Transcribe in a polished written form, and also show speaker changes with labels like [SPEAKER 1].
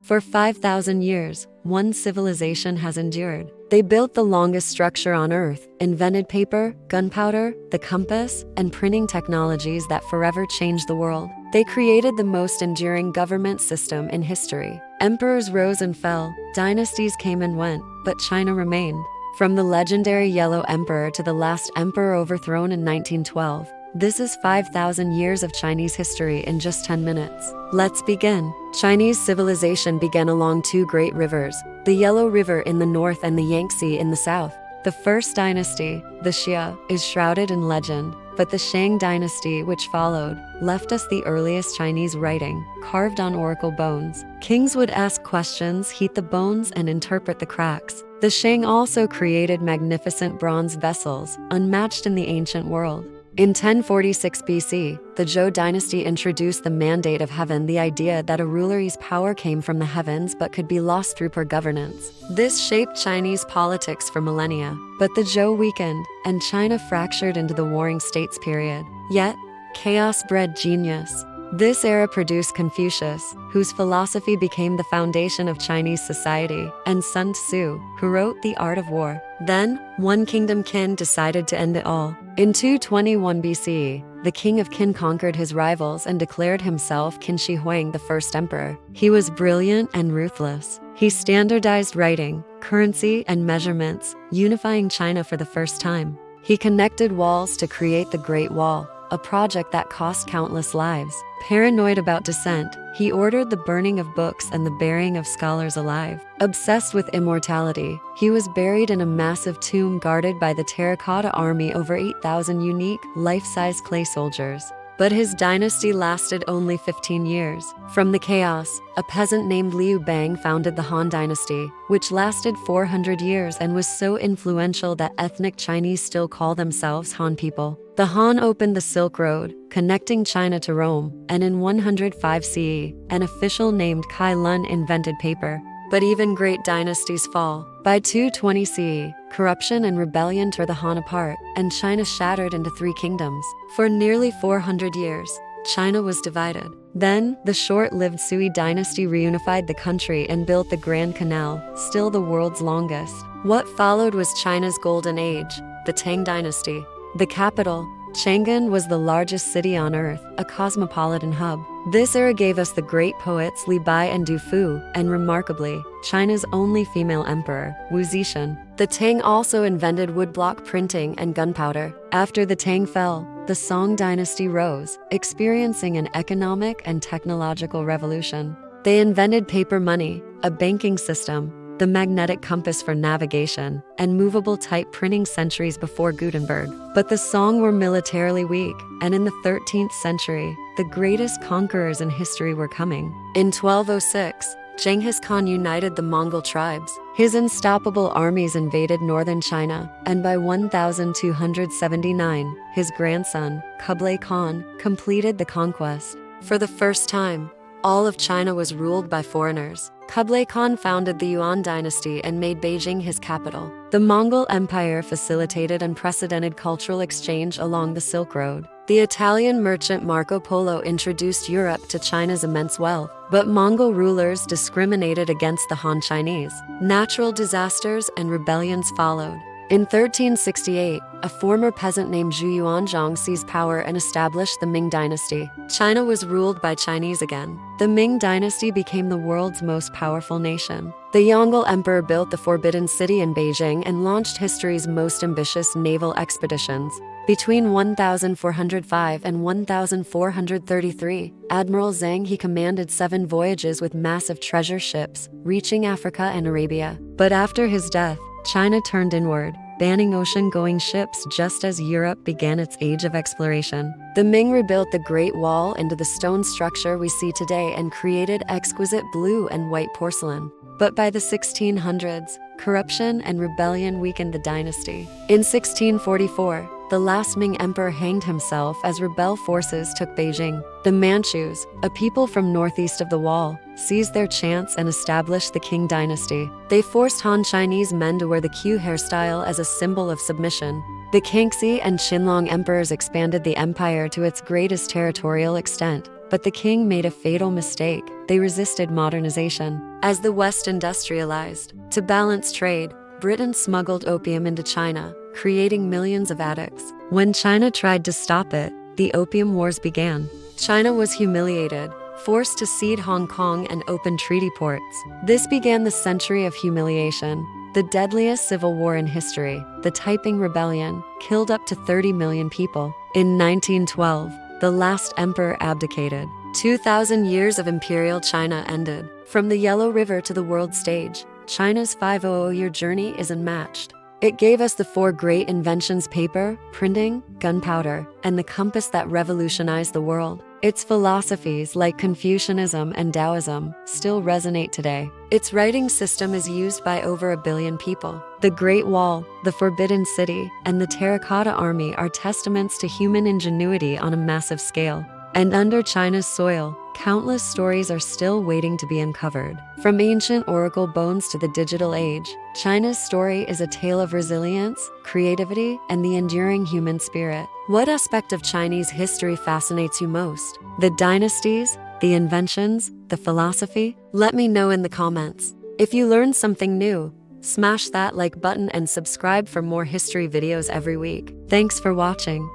[SPEAKER 1] For 5,000 years, one civilization has endured. They built the longest structure on Earth, invented paper, gunpowder, the compass, and printing technologies that forever changed the world. They created the most enduring government system in history. Emperors rose and fell, dynasties came and went, but China remained. From the legendary Yellow Emperor to the last emperor overthrown in 1912, this is 5,000 years of Chinese history in just 10 minutes. Let's begin. Chinese civilization began along two great rivers, the Yellow River in the north and the Yangtze in the south. The first dynasty, the Xia, is shrouded in legend, but the Shang Dynasty, which followed, left us the earliest Chinese writing, carved on oracle bones. Kings would ask questions, heat the bones, and interpret the cracks. The Shang also created magnificent bronze vessels, unmatched in the ancient world. In 1046 BC, the Zhou dynasty introduced the mandate of heaven, the idea that a ruler's power came from the heavens but could be lost through poor governance. This shaped Chinese politics for millennia. But the Zhou weakened, and China fractured into the Warring States period. Yet, chaos bred genius. This era produced Confucius, whose philosophy became the foundation of Chinese society, and Sun Tzu, who wrote The Art of War. Then, one kingdom Qin decided to end it all. In 221 BCE, the king of Qin conquered his rivals and declared himself Qin Shi Huang, the first emperor. He was brilliant and ruthless. He standardized writing, currency, and measurements, unifying China for the first time. He connected walls to create the Great Wall, a project that cost countless lives. Paranoid about dissent, he ordered the burning of books and the burying of scholars alive. Obsessed with immortality, he was buried in a massive tomb guarded by the Terracotta army, over 8,000 unique, life-size clay soldiers. But his dynasty lasted only 15 years. From the chaos, a peasant named Liu Bang founded the Han Dynasty, which lasted 400 years and was so influential that ethnic Chinese still call themselves Han people. The Han opened the Silk Road, connecting China to Rome, and in 105 CE, an official named Kai Lun invented paper. But even great dynasties fall. By 220 CE, corruption and rebellion tore the Han apart, and China shattered into three kingdoms. For nearly 400 years, China was divided. Then, the short-lived Sui dynasty reunified the country and built the Grand Canal, still the world's longest. What followed was China's golden age, the Tang Dynasty. The capital, Chang'an, was the largest city on Earth, a cosmopolitan hub. This era gave us the great poets Li Bai and Du Fu, and remarkably, China's only female emperor, Wu Zetian. The Tang also invented woodblock printing and gunpowder. After the Tang fell, the Song dynasty rose, experiencing an economic and technological revolution. They invented paper money, a banking system, the magnetic compass for navigation, and movable type printing centuries before Gutenberg. But the Song were militarily weak, and in the 13th century, the greatest conquerors in history were coming. In 1206, Genghis Khan united the Mongol tribes. His unstoppable armies invaded northern China, and by 1279, his grandson, Kublai Khan, completed the conquest. For the first time, all of China was ruled by foreigners. Kublai Khan founded the Yuan Dynasty and made Beijing his capital. The Mongol Empire facilitated unprecedented cultural exchange along the Silk Road. The Italian merchant Marco Polo introduced Europe to China's immense wealth. But Mongol rulers discriminated against the Han Chinese. Natural disasters and rebellions followed. In 1368, a former peasant named Zhu Yuanzhang seized power and established the Ming Dynasty. China was ruled by Chinese again. The Ming Dynasty became the world's most powerful nation. The Yongle Emperor built the Forbidden City in Beijing and launched history's most ambitious naval expeditions. Between 1405 and 1433, Admiral Zhang he commanded 7 voyages with massive treasure ships, reaching Africa and Arabia. But after his death, China turned inward, banning ocean-going ships just as Europe began its age of exploration. The Ming rebuilt the Great Wall into the stone structure we see today and created exquisite blue and white porcelain. But by the 1600s, corruption and rebellion weakened the dynasty. In 1644, the last Ming emperor hanged himself as rebel forces took Beijing. The Manchus, a people from northeast of the wall, seized their chance and established the Qing Dynasty. They forced Han Chinese men to wear the Q hairstyle as a symbol of submission. The Kangxi and Qinlong emperors expanded the empire to its greatest territorial extent. But the king made a fatal mistake. They resisted modernization. As the West industrialized, to balance trade, Britain smuggled opium into China, creating millions of addicts. When China tried to stop it, the Opium Wars began. China was humiliated, forced to cede Hong Kong and open treaty ports. This began the century of humiliation. The deadliest civil war in history, the Taiping Rebellion, killed up to 30 million people. In 1912, the last emperor abdicated. 2,000 years of imperial China ended. From the Yellow River to the world stage, China's 500-year journey is unmatched. It gave us the four great inventions: paper, printing, gunpowder, and the compass that revolutionized the world. Its philosophies, like Confucianism and Daoism, still resonate today. Its writing system is used by over 1 billion people. The Great Wall, the Forbidden City, and the Terracotta Army are testaments to human ingenuity on a massive scale. And under China's soil, countless stories are still waiting to be uncovered. From ancient oracle bones to the digital age, China's story is a tale of resilience, creativity, and the enduring human spirit. What aspect of Chinese history fascinates you most? The dynasties, the inventions, the philosophy? Let me know in the comments. If you learned something new, smash that like button and subscribe for more history videos every week. Thanks for watching.